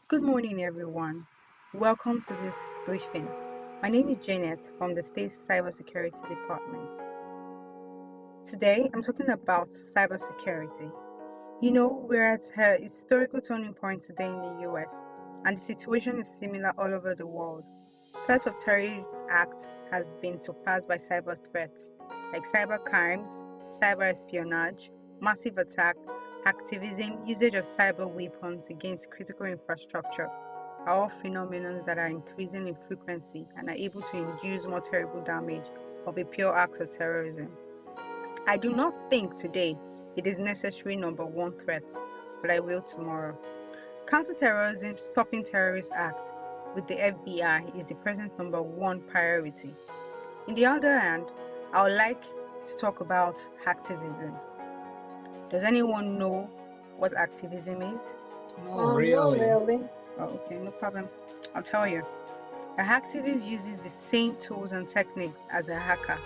Good morning, everyone. Welcome to this briefing. My name is Janet from the State Cybersecurity Department. Today, I'm talking about cybersecurity. We're at a historical turning point today in the US, and the situation is similar all over the world. Threat of terrorist act has been surpassed by cyber threats like cyber crimes, cyber espionage, massive attack, activism, usage of cyber weapons against critical infrastructure are all phenomena that are increasing in frequency and are able to induce more terrible damage of a pure act of terrorism. I do not think today it is necessary number one threat, but I will tomorrow. Counterterrorism Stopping Terrorist Act with the FBI is the present number one priority. On the other hand, I would like to talk about activism. Does anyone know what activism is? No, No, really. really. Oh, okay, no problem. I'll tell you. A hacktivist uses the same tools and techniques as a hacker,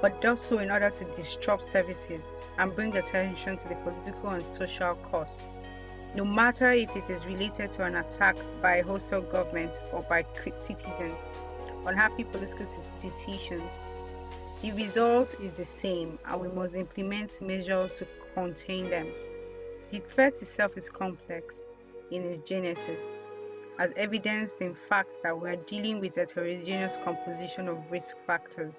but does so in order to disrupt services and bring attention to the political and social costs, no matter if it is related to an attack by a hostile government or by citizens, unhappy political decisions. The result is the same, and we must implement measures to contain them. The threat itself is complex in its genesis, as evidenced in fact that we are dealing with a heterogeneous composition of risk factors,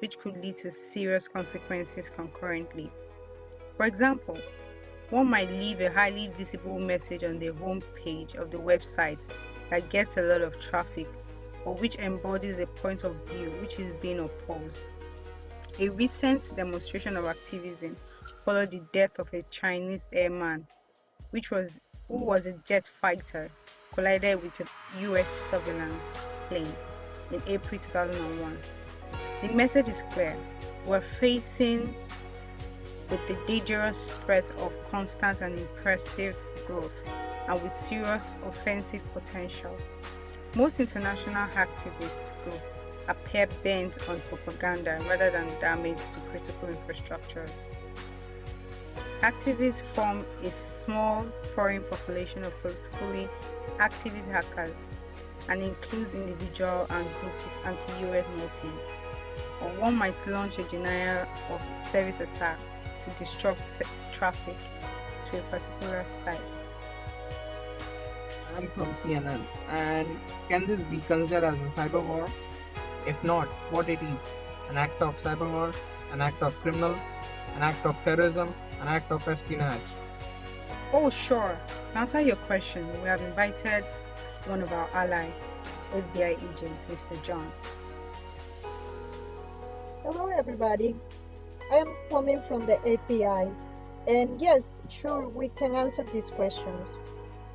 which could lead to serious consequences concurrently. For example, one might leave a highly visible message on the home page of the website that gets a lot of traffic, or which embodies a point of view which is being opposed. A recent demonstration of activism followed the death of a Chinese airman, who was a jet fighter, collided with a US surveillance plane in April 2001. The message is clear: we're facing with the dangerous threat of constant and impressive growth, and with serious offensive potential. Most international activist groups appear bent on propaganda rather than damage to critical infrastructures. Activists form a small foreign population of politically activist hackers and includes individual and group with anti-US motives. Or one might launch a denial of service attack to disrupt traffic to a particular site. I'm from CNN. And can this be considered as a cyber war? If not, what it is? An act of cyber war, an act of criminal, an act of terrorism, an act of espionage. Oh, sure. To answer your question, we have invited one of our ally, FBI agent, Mr. John. Hello, everybody. I am coming from the API. And yes, sure, we can answer these questions.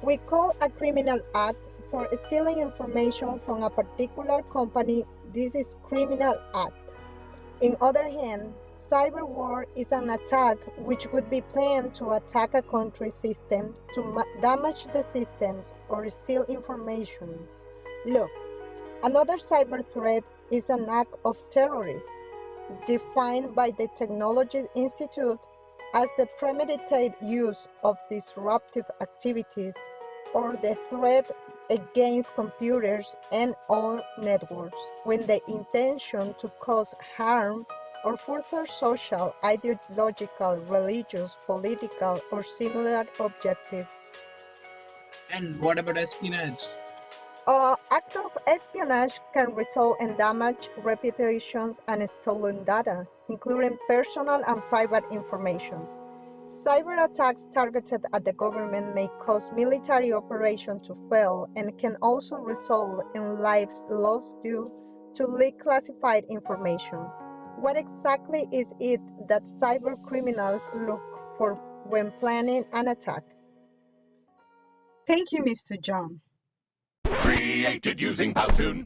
We call a criminal act for stealing information from a particular company. This is criminal act. In other hand, cyber war is an attack which would be planned to attack a country's system, to damage the systems, or steal information. Look, another cyber threat is an act of terrorism, defined by the Technology Institute as the premeditated use of disruptive activities or the threat against computers and all networks with the intention to cause harm or further social, ideological, religious, political, or similar objectives. And what about espionage? Act of espionage can result in damage, reputations, and stolen data, including personal and private information. Cyber attacks targeted at the government may cause military operations to fail and can also result in lives lost due to leak classified information. What exactly is it that cyber criminals look for when planning an attack? Thank you, Mr. John. Created using Powtoon.